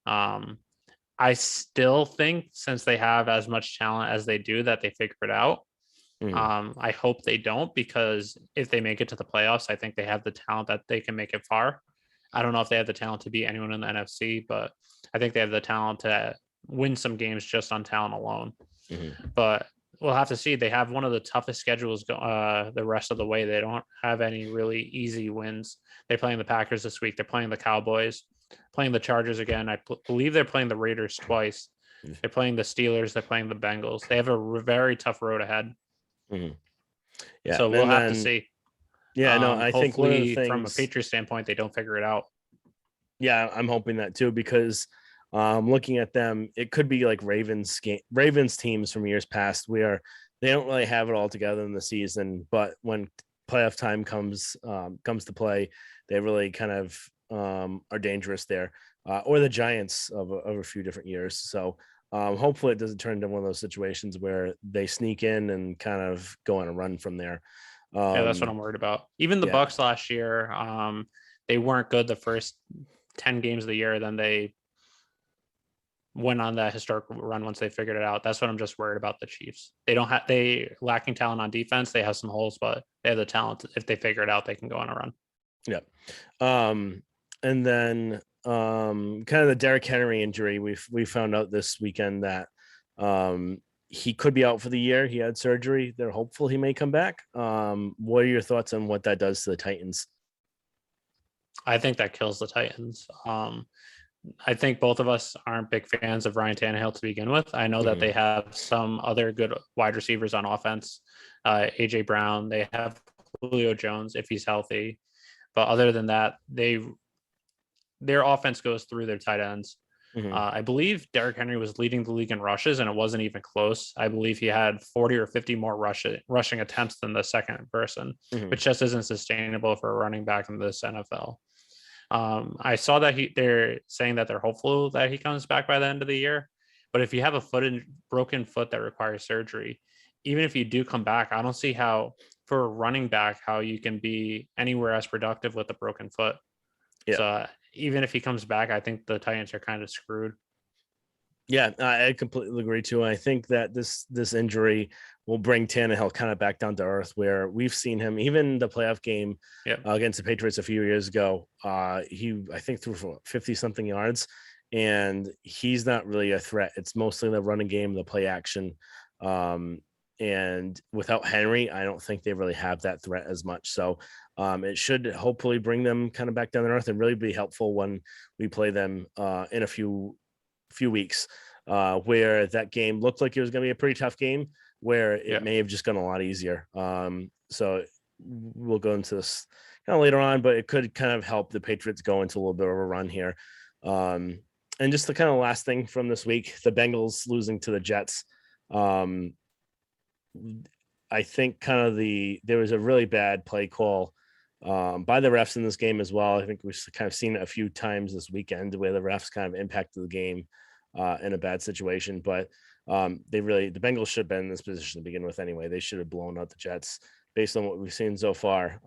I still think since they have as much talent as they do that they figure it out. I hope they don't, because if they make it to the playoffs, I think they have the talent that they can make it far. I don't know if they have the talent to beat anyone in the NFC, but I think they have the talent to win some games just on talent alone. But we'll have to see. They have one of the toughest schedules the rest of the way. They don't have any really easy wins. They're playing the Packers this week. They're playing the Cowboys, playing the Chargers again. I believe they're playing the Raiders twice. They're playing the Steelers. They're playing the Bengals. They have a very tough road ahead. Mhm. Yeah, So we'll and have to then see. no, I think one of the Hopefully, from a things, Patriots standpoint, they don't figure it out. yeah, I'm hoping that too because looking at them, it could be like Ravens teams from years past where they don't really have it all together in the season, but when playoff time comes to play, they really kind of are dangerous there. Or the Giants of a few different years. So hopefully it doesn't turn into one of those situations where they sneak in and kind of go on a run from there. Yeah, that's what Um, I'm worried about. Even the yeah, Bucks last year, they weren't good the first 10 games of the year. Then they went on that historical run once they figured it out. That's what I'm just worried about the Chiefs. They lacking talent on defense. They have some holes, but they have the talent. If they figure it out, they can go on a run. yeah. And then kind of the Derrick Henry injury. We found out this weekend that he could be out for the year. He had surgery. They're hopeful he may come back. What are your thoughts on what that does to the Titans? I think that kills the Titans. I think both of us aren't big fans of Ryan Tannehill to begin with. I know that Mhm. they have some other good wide receivers on offense. AJ Brown, they have Julio Jones if he's healthy. But other than that, their offense goes through their tight ends. Mhm. I believe Derrick Henry was leading the league in rushes, and it wasn't even close. I believe he had 40 or 50 more rushing attempts than the second person, Mhm. which just isn't sustainable for a running back in this NFL. I saw that they're saying that they're hopeful that he comes back by the end of the year. But if you have a broken foot that requires surgery, even if you do come back, I don't see how for a running back how you can be anywhere as productive with a broken foot. Yeah. So even if he comes back, I think the Titans are kind of screwed. Yeah, I completely agree too. I think that this injury will bring Tannehill kind of back down to earth, where we've seen him even the playoff game Yeah. against the Patriots a few years ago. He I think threw for 50 something yards, and he's not really a threat. It's mostly the running game, the play action, and without Henry, I don't think they really have that threat as much. So it should hopefully bring them kind of back down to earth and really be helpful when we play them in a few weeks, where that game looked like it was going to be a pretty tough game, where it Yeah. may have just gone a lot easier. So we'll go into this kind of later on, but it could kind of help the Patriots go into a little bit of a run here. Um, and just the kind of last thing from this week, the Bengals losing to the Jets. Um, I think kind of there was a really bad play call by the refs in this game as well. I think we've kind of seen it a few times this weekend where the refs kind of impacted the game in a bad situation. But the Bengals should have been in this position to begin with anyway. They should have blown out the Jets based on what we've seen so far.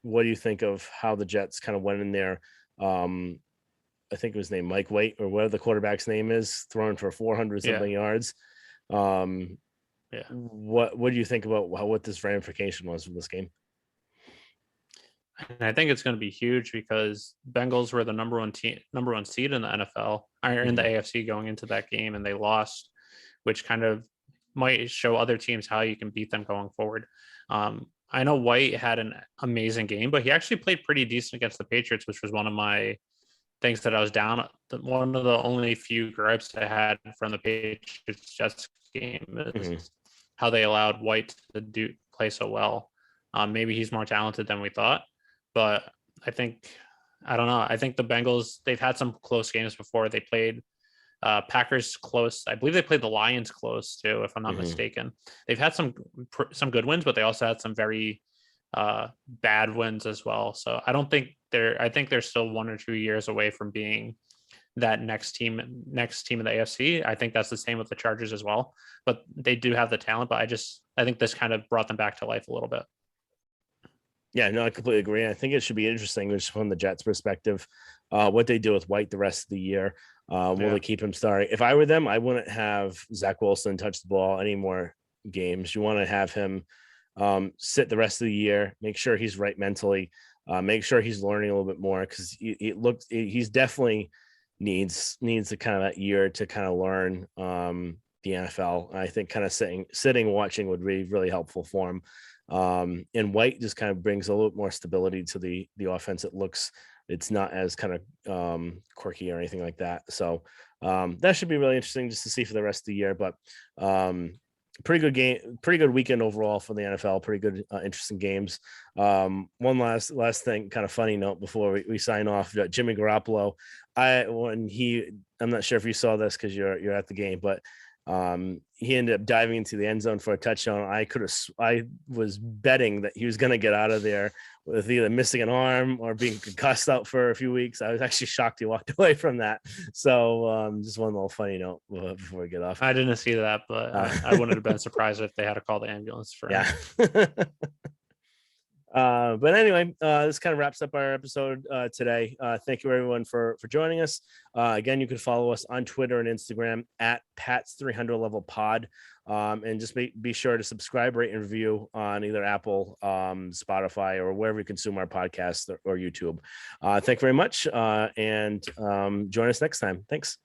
What do you think of how the Jets kind of went in there? I think it was named Mike White or whatever the quarterback's name is, throwing for 400 Yeah. something yards. Um, Yeah. what do you think about what this ramification was from this game? And I think it's going to be huge because Bengals were the number one seed in the NFL or in the Mhm. AFC going into that game, and they lost, which kind of might show other teams how you can beat them going forward. I know White had an amazing game, but he actually played pretty decent against the Patriots, which was one of my things that I was down. One of the only few gripes I had from the Patriots Jets game is Mhm. how they allowed White to play so well. Maybe he's more talented than we thought, but I think I don't know. I think the Bengals they've had some close games before. They played Packers close. I believe they played the Lions close too, if I'm not Mhm. mistaken. They've had some good wins, but they also had some very bad wins as well. So I don't think I think they're still 1 or 2 years away from being that next team in the AFC. I think that's the same with the Chargers as well. But they do have the talent. But I think this kind of brought them back to life a little bit. Yeah, no, I completely agree. I think it should be interesting just from the Jets' perspective, what they do with White the rest of the year. Will Yeah. they keep him starting? If I were them, I wouldn't have Zach Wilson touch the ball any more games. You want to have him sit the rest of the year, make sure he's right mentally, make sure he's learning a little bit more because he's definitely needs a kind of that year to kind of learn the NFL. I think kind of sitting watching would be really helpful for him. And White just kind of brings a little more stability to the offense. it's not as kind of quirky or anything like that. So that should be really interesting just to see for the rest of the year. But pretty good game, pretty good weekend overall for the NFL. Pretty good, interesting games. One last thing, kind of funny note before we sign off. Jimmy Garoppolo, I'm not sure if you saw this because you're at the game, but he ended up diving into the end zone for a touchdown. I was betting that he was going to get out of there with either missing an arm or being concussed out for a few weeks. I was actually shocked he walked away from that. So just one little funny note before we get off. I didn't see that, but I wouldn't have been surprised if they had to call the ambulance for him. Yeah. But anyway, this kind of wraps up our episode today. Thank you everyone for joining us. Again, you can follow us on Twitter and Instagram at Pat's 300 Level Pod. And just be sure to subscribe, rate, and review on either Apple, Spotify, or wherever you consume our podcast or YouTube. Thank you very much. And join us next time. Thanks.